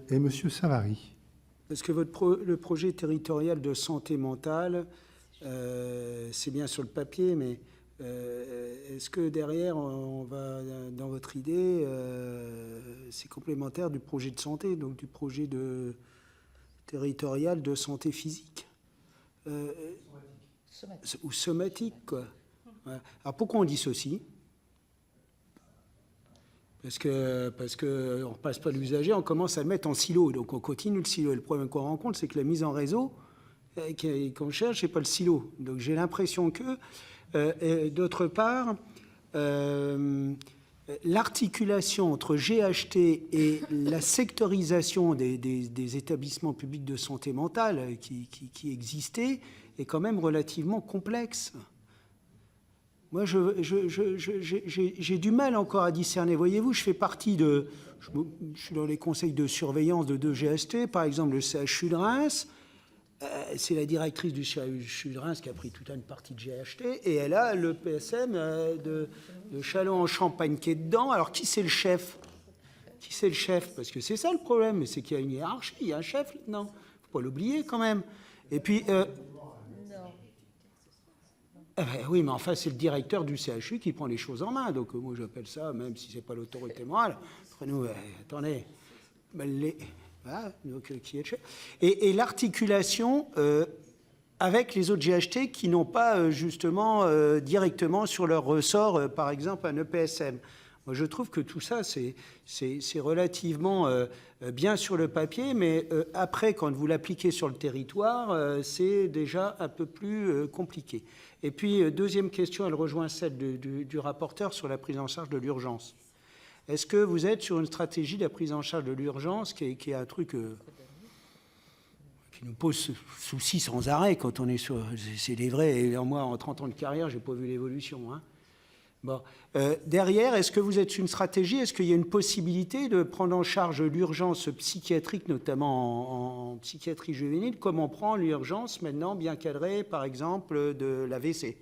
Et Monsieur Savary. Parce que le projet territorial de santé mentale, c'est bien sur le papier, mais est-ce que derrière, on va, dans votre idée, c'est complémentaire du projet de santé, donc du projet territorial de santé physique ou somatique, quoi. Ouais. Alors pourquoi on dit ceci ? Parce que on repasse pas l'usager, on commence à le mettre en silo, donc on continue le silo. Et le problème qu'on rencontre, c'est que la mise en réseau qu'on cherche, c'est pas le silo. Donc j'ai l'impression que, d'autre part, l'articulation entre GHT et la sectorisation des établissements publics de santé mentale qui existaient est quand même relativement complexe. Moi, j'ai du mal encore à discerner. Voyez-vous, je fais partie de... Je suis dans les conseils de surveillance de 2 GHT, par exemple le CHU de Reims. C'est la directrice du CHU de Reims qui a pris toute une partie de GHT, et elle a le PSM de Châlons-en-Champagne qui est dedans. Alors, qui c'est le chef ? Qui c'est le chef ? Parce que c'est ça le problème, c'est qu'il y a une hiérarchie, il y a un chef là-dedans. Il ne faut pas l'oublier quand même. Et puis... oui, mais enfin, c'est le directeur du CHU qui prend les choses en main. Donc, moi, j'appelle ça, même si ce n'est pas l'autorité morale, entre nous, attendez, voilà, donc, qui est le chef. Et l'articulation avec les autres GHT qui n'ont pas, justement, directement sur leur ressort, par exemple, un EPSM. Moi, je trouve que tout ça, c'est relativement bien sur le papier, mais après, quand vous l'appliquez sur le territoire, c'est déjà un peu plus compliqué. Et puis, deuxième question, elle rejoint celle du rapporteur sur la prise en charge de l'urgence. Est-ce que vous êtes sur une stratégie de la prise en charge de l'urgence qui est un truc qui nous pose souci sans arrêt quand on est sur... C'est des vrais, et moi, en 30 ans de carrière, je n'ai pas vu l'évolution, hein. Bon. Derrière, est-ce que vous êtes une stratégie ? Est-ce qu'il y a une possibilité de prendre en charge l'urgence psychiatrique, notamment en psychiatrie juvénile, comme on prend l'urgence maintenant bien cadrée, par exemple, de l'AVC,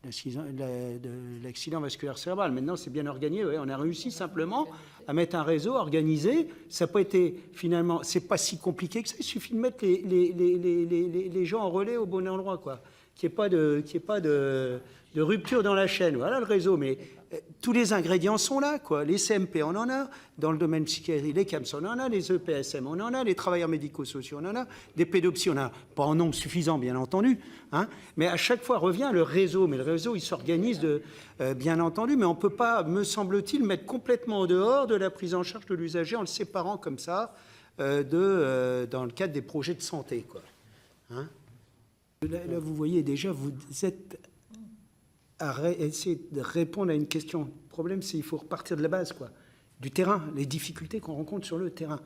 de l'accident vasculaire cérébral. Maintenant, c'est bien organisé. Ouais. On a réussi simplement à mettre un réseau organisé. Ça n'a pas été, finalement, c'est pas si compliqué que ça. Il suffit de mettre les gens en relais au bon endroit, quoi. Qu'il n'y ait pas de rupture dans la chaîne. Voilà le réseau, mais tous les ingrédients sont là, quoi. Les CMP, on en a. Dans le domaine psychiatrique, les CAMS, on en a. Les EPSM, on en a. Les travailleurs médico-sociaux, on en a. Des pédopsies, on en a. Pas en nombre suffisant, bien entendu. Hein, mais à chaque fois revient le réseau. Mais le réseau, il s'organise, bien entendu. Mais on ne peut pas, me semble-t-il, mettre complètement au dehors de la prise en charge de l'usager en le séparant comme ça dans le cadre des projets de santé, quoi. Hein. Là, vous voyez déjà, vous êtes à essayer de répondre à une question. Le problème, c'est qu'il faut repartir de la base, quoi, du terrain, les difficultés qu'on rencontre sur le terrain.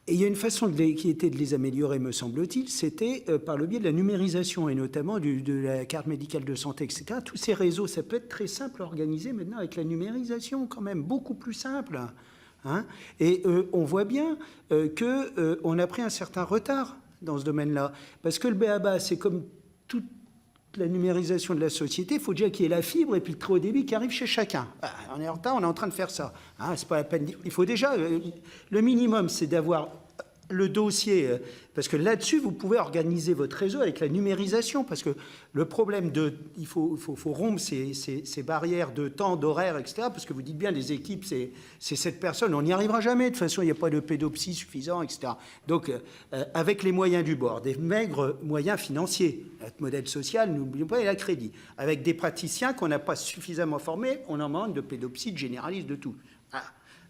Et il y a une façon qui était de les améliorer, me semble-t-il, c'était par le biais de la numérisation, et notamment de la carte médicale de santé, etc. Tous ces réseaux, ça peut être très simple à organiser maintenant avec la numérisation, quand même, beaucoup plus simple. Hein. Et on voit bien qu'on a pris un certain retard dans ce domaine-là. Parce que le b.a.-ba, c'est comme toute la numérisation de la société, il faut déjà qu'il y ait la fibre et puis le très haut débit qui arrive chez chacun. Ah, on est en retard, on est en train de faire ça. Hein, c'est pas la peine. Il faut déjà... le minimum, c'est d'avoir le dossier, parce que là-dessus, vous pouvez organiser votre réseau avec la numérisation, parce que le problème il faut rompre ces barrières de temps, d'horaire, etc., parce que vous dites bien, les équipes, c'est 7 personnes, on n'y arrivera jamais, de toute façon, il n'y a pas de pédopsie suffisant, etc. Donc, avec les moyens du bord, des maigres moyens financiers, notre modèle social, n'oublions pas, il a crédit, avec des praticiens qu'on n'a pas suffisamment formés, on en manque de pédopsie, de généralistes, de tout. Ah.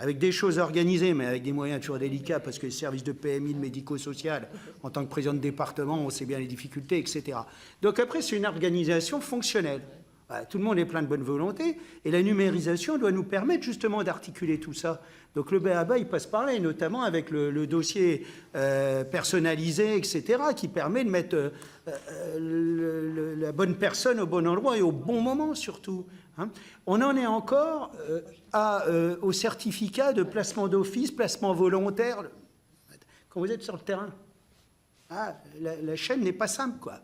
Avec des choses organisées, mais avec des moyens toujours délicats, parce que les services de PMI, de médico-social, en tant que président de département, on sait bien les difficultés, etc. Donc après, c'est une organisation fonctionnelle. Voilà, tout le monde est plein de bonne volonté, et la numérisation doit nous permettre justement d'articuler tout ça. Donc le b.a.-ba, il passe par là, et notamment avec le dossier personnalisé, etc., qui permet de mettre la bonne personne au bon endroit et au bon moment, surtout. Hein. On en est encore au certificat de placement d'office, placement volontaire. Quand vous êtes sur le terrain, la chaîne n'est pas simple, quoi.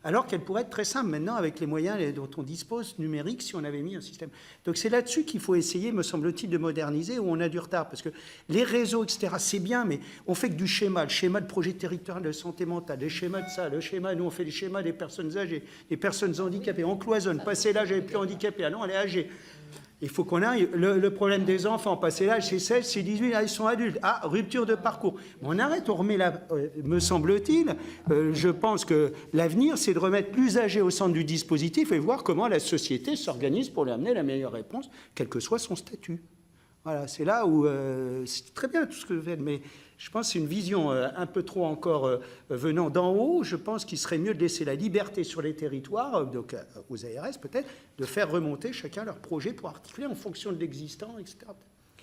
Alors qu'elle pourrait être très simple maintenant avec les moyens dont on dispose numériques si on avait mis un système. Donc c'est là-dessus qu'il faut essayer, me semble-t-il, de moderniser, où on a du retard. Parce que les réseaux, etc., c'est bien, mais on fait que du schéma. Le schéma de projet territorial de santé mentale, les schémas de ça, le schéma, nous on fait les schémas des personnes âgées, des personnes handicapées. On cloisonne, passer l'âge, elle n'est plus handicapée, ah non, elle est âgée. Il faut qu'on aille. Le problème des enfants, passer l'âge, c'est 16, c'est 18, là, ils sont adultes. Ah, rupture de parcours. On arrête, on remet là, me semble-t-il. Je pense que l'avenir, c'est de remettre plus âgés au centre du dispositif et voir comment la société s'organise pour lui amener la meilleure réponse, quel que soit son statut. Voilà, c'est là où c'est très bien tout ce que vous faites, mais je pense que c'est une vision un peu trop encore venant d'en haut. Je pense qu'il serait mieux de laisser la liberté sur les territoires, donc aux ARS peut-être, de faire remonter chacun leur projet pour articuler en fonction de l'existant, etc.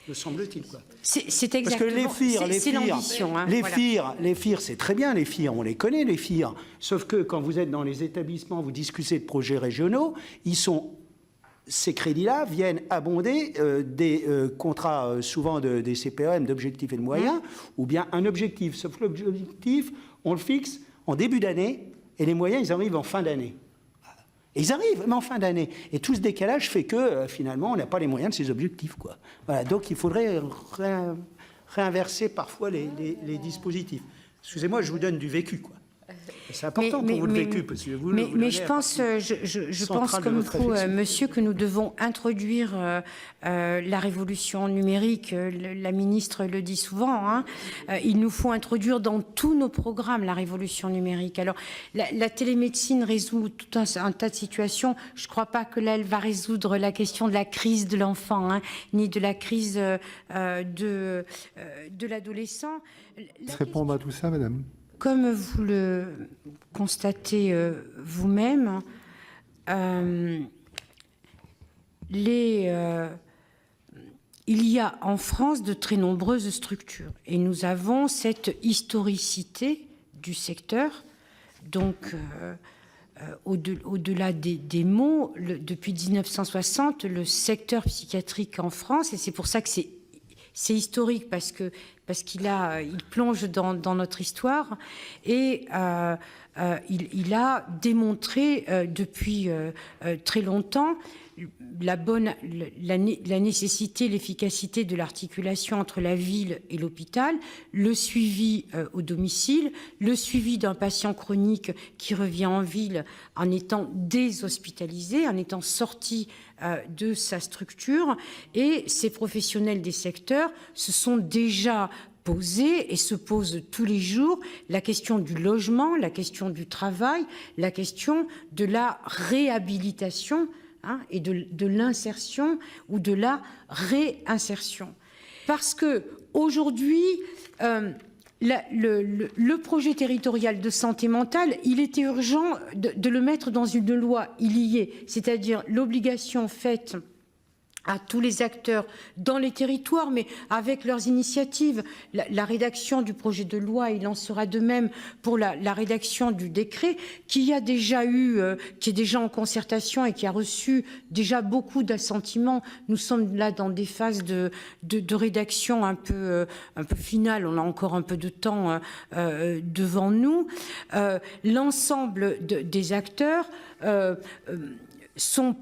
Me semble-t-il, quoi. C'est exactement. Parce que c'est l'ambition. Hein, les FIR, c'est très bien, les FIR, on les connaît, les FIR. Sauf que quand vous êtes dans les établissements, vous discutez de projets régionaux, ces crédits-là viennent abonder des contrats, souvent des CPEM, d'objectifs et de moyens, ou bien un objectif. Sauf que l'objectif, on le fixe en début d'année, et les moyens, ils arrivent en fin d'année. Et ils arrivent, mais en fin d'année. Et tout ce décalage fait que, finalement, on n'a pas les moyens de ces objectifs, quoi. Voilà, donc il faudrait réinverser parfois les dispositifs. Excusez-moi, je vous donne du vécu, quoi. C'est important pour vous le vécu, parce que vous mais je pense comme vous, monsieur, que nous devons introduire la révolution numérique. La ministre le dit souvent. Hein, il nous faut introduire dans tous nos programmes la révolution numérique. Alors, la télémédecine résout tout un tas de situations. Je ne crois pas que là, elle va résoudre la question de la crise de l'enfant, hein, ni de la crise de l'adolescent. Répondre à tout ça, madame. Comme vous le constatez vous-même, il y a en France de très nombreuses structures et nous avons cette historicité du secteur. Donc, au-delà des mots, depuis 1960, le secteur psychiatrique en France, et c'est pour ça que c'est historique parce qu'il plonge dans notre histoire et il a démontré depuis très longtemps la nécessité, l'efficacité de l'articulation entre la ville et l'hôpital, le suivi au domicile, le suivi d'un patient chronique qui revient en ville en étant déshospitalisé, en étant sorti de sa structure. Et ces professionnels des secteurs se sont déjà posés et se posent tous les jours la question du logement, la question du travail, la question de la réhabilitation, hein, et de l'insertion ou de la réinsertion. Parce que aujourd'hui, le projet territorial de santé mentale, il était urgent de le mettre dans une loi. Il y est, c'est-à-dire l'obligation faite à tous les acteurs dans les territoires, mais avec leurs initiatives. La rédaction du projet de loi, il en sera de même pour la rédaction du décret, qui est déjà en concertation et qui a reçu déjà beaucoup d'assentiments. Nous sommes là dans des phases de rédaction un peu finale. On a encore un peu de temps devant nous. L'ensemble des acteurs sont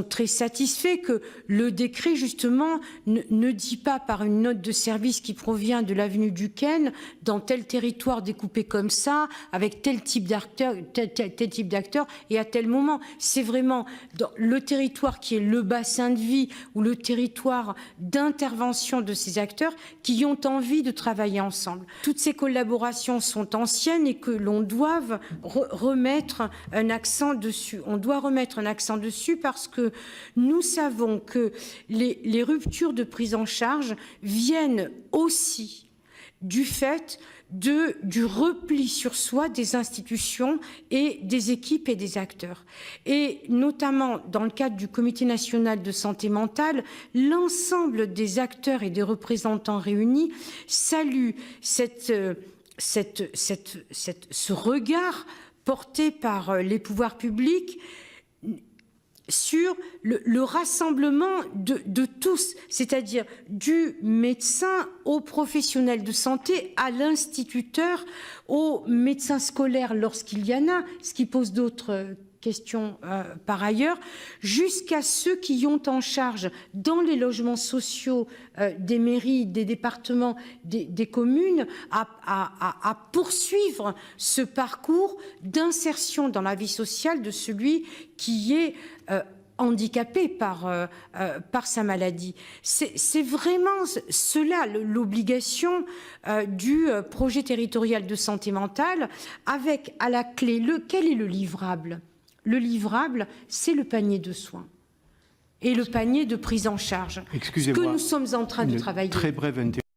très satisfaits que le décret, justement, ne dit pas par une note de service qui provient de l'avenue Duquesne, dans tel territoire découpé comme ça, avec tel type d'acteur, tel type d'acteur, et à tel moment. C'est vraiment dans le territoire qui est le bassin de vie ou le territoire d'intervention de ces acteurs qui ont envie de travailler ensemble. Toutes ces collaborations sont anciennes et que l'on doit remettre un accent dessus. On doit remettre un accent dessus parce que nous savons que les ruptures de prise en charge viennent aussi du fait du repli sur soi des institutions et des équipes et des acteurs. Et notamment dans le cadre du Comité national de santé mentale, l'ensemble des acteurs et des représentants réunis saluent ce regard porté par les pouvoirs publics sur le rassemblement de tous, c'est-à-dire du médecin au professionnel de santé, à l'instituteur, au médecin scolaire lorsqu'il y en a, ce qui pose d'autres questions par ailleurs, jusqu'à ceux qui ont en charge dans les logements sociaux des mairies, des départements, des communes, à poursuivre ce parcours d'insertion dans la vie sociale de celui qui est handicapé par sa maladie. C'est vraiment cela l'obligation du projet territorial de santé mentale, avec à la clé quel est le livrable? Le livrable, c'est le panier de soins et le panier de prise en charge. Excusez-moi. Ce que nous sommes en train de travailler. Très brève interruption.